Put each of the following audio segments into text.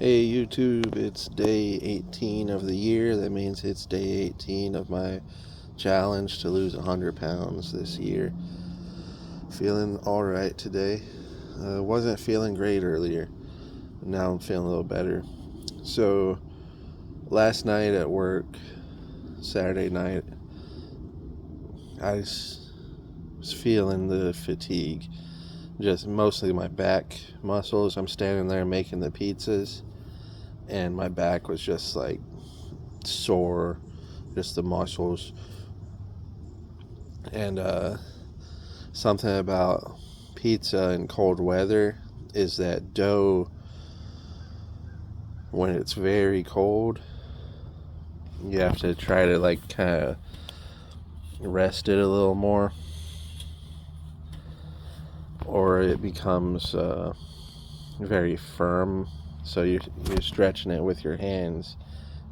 Hey YouTube, it's day 18 of the year. That means it's day 18 of my challenge to lose 100 pounds this year. Feeling alright today. Wasn't feeling great earlier. Now I'm feeling a little better. So, last night at work, Saturday night, I was feeling the fatigue. Just mostly my back muscles. I'm standing there making the pizzas, and my back was just like sore, just the muscles. And something about pizza in cold weather is that dough, when it's very cold, you have to try to like kind of rest it a little more, or it becomes very firm. So you're stretching it with your hands,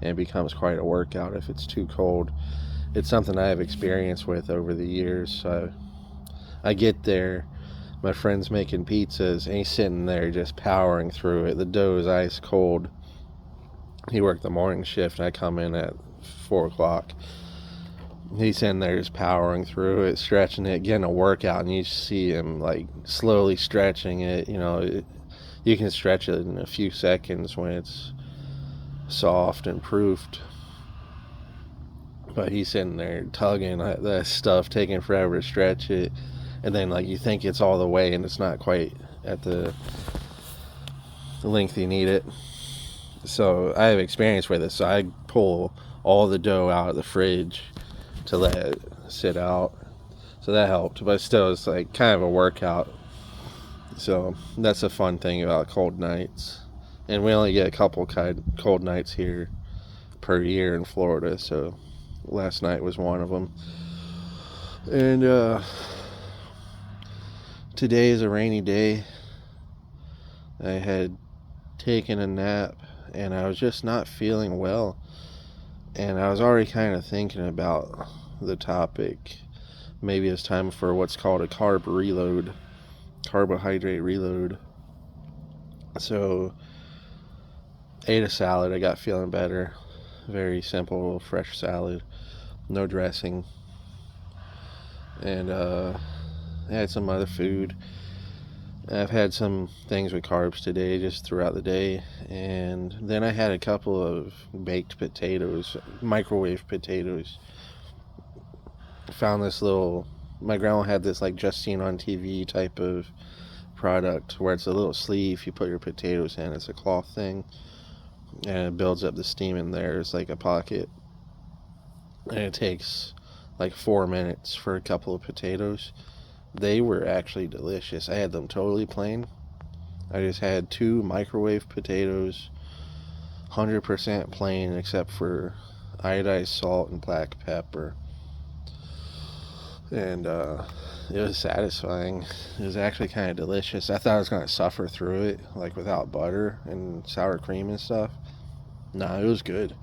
and it becomes quite a workout if it's too cold. It's something I have experience with over the years. So I get there, my friend's making pizzas, and he's sitting there just powering through it. The dough is ice cold. He worked the morning shift, and I come in at 4 o'clock. He's sitting there just powering through it, stretching it, getting a workout, and you see him like slowly stretching it. You can stretch it in a few seconds when it's soft and proofed. But he's sitting there tugging that stuff, taking forever to stretch it. And then like you think it's all the way, and it's not quite at the length you need it. So I have experience with it. So I pull all the dough out of the fridge to let it sit out. So that helped. But still, it's like kind of a workout. So that's a fun thing about cold nights. And we only get a couple cold nights here per year in Florida. So last night was one of them. And today is a rainy day. I had taken a nap, and I was just not feeling well. And I was already kind of thinking about the topic. Maybe it's time for what's called a carb reload, carbohydrate reload. So, ate a salad. I got feeling better. Very simple, fresh salad, no dressing. And I had some other food. I've had some things with carbs today, just throughout the day. And then I had a couple of baked potatoes, microwave potatoes. Found this my grandma had this like just seen on TV type of product where it's a little sleeve you put your potatoes in. It's a cloth thing, and it builds up the steam in there. It's like a pocket, and it takes like 4 minutes for a couple of potatoes. They were actually delicious. I had them totally plain. I just had 2 microwave potatoes, 100% plain except for iodized salt and black pepper. And it was satisfying. It was actually kind of delicious. I thought I was going to suffer through it, like without butter and sour cream and stuff. Nah, it was good.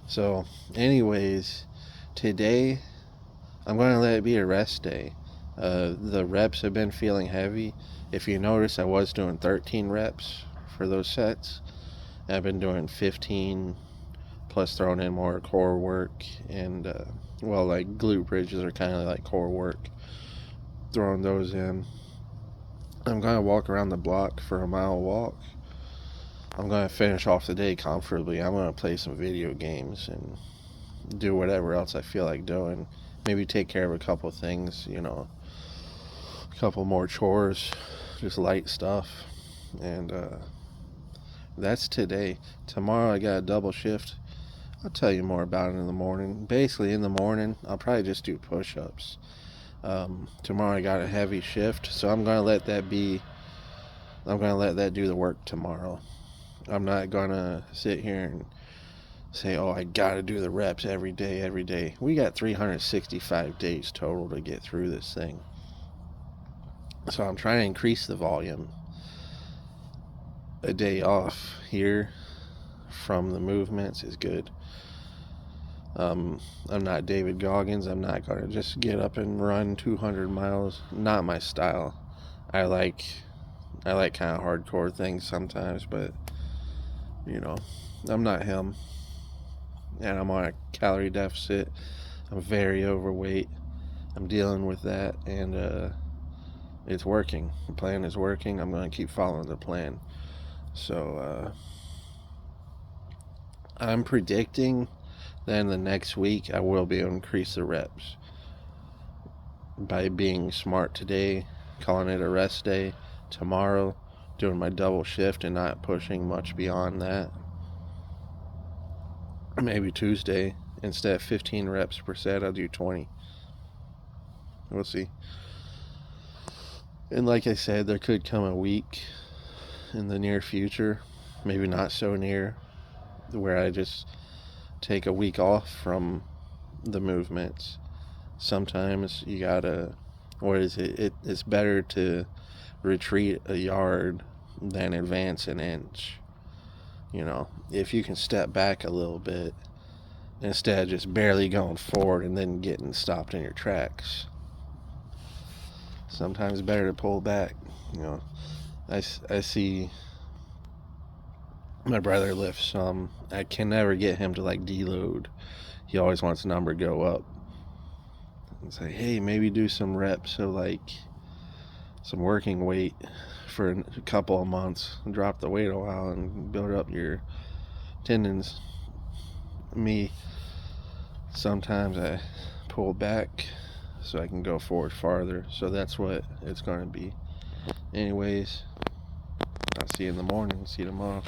So, anyways, today I'm going to let it be a rest day. The reps have been feeling heavy. If you notice, I was doing 13 reps for those sets. I've been doing 15 plus throwing in more core work, and like glute bridges are kind of like core work, throwing those in. I'm going to walk around the block for a mile walk. I'm going to finish off the day comfortably. I'm going to play some video games and do whatever else I feel like doing. Maybe take care of a couple things, a couple more chores, just light stuff. And that's today. Tomorrow I got a double shift. I'll tell you more about it in the morning. Basically, in the morning, I'll probably just do push-ups. Tomorrow I got a heavy shift, so I'm going to let that do the work tomorrow. I'm not going to sit here and say, oh, I got to do the reps every day. We got 365 days total to get through this thing. So I'm trying to increase the volume. A day off here from the movements is good. I'm not David Goggins. I'm not going to just get up and run 200 miles. Not my style. I like kind of hardcore things sometimes, but You know, I'm not him, and I'm on a calorie deficit. I'm very overweight. I'm dealing with that, and it's working. The plan is working. I'm going to keep following the plan. So I'm predicting that in the next week I will be able to increase the reps by being smart today, calling it a rest day, tomorrow doing my double shift and not pushing much beyond that. Maybe Tuesday, instead of 15 reps per set, I'll do 20. We'll see. And like I said, there could come a week in the near future, maybe not so near, where I just take a week off from the movements. Sometimes you gotta, it's better to retreat a yard than advance an inch. You know, if you can step back a little bit instead of just barely going forward and then getting stopped in your tracks. Sometimes it's better to pull back. You know, I see my brother lift some. I can never get him to like deload. He always wants the number to go up. It's like, hey, maybe do some reps, so like some working weight for a couple of months, drop the weight a while and build up your tendons. Me, sometimes I pull back so I can go forward farther. So that's what it's going to be. Anyways, I'll see you in the morning. See you tomorrow.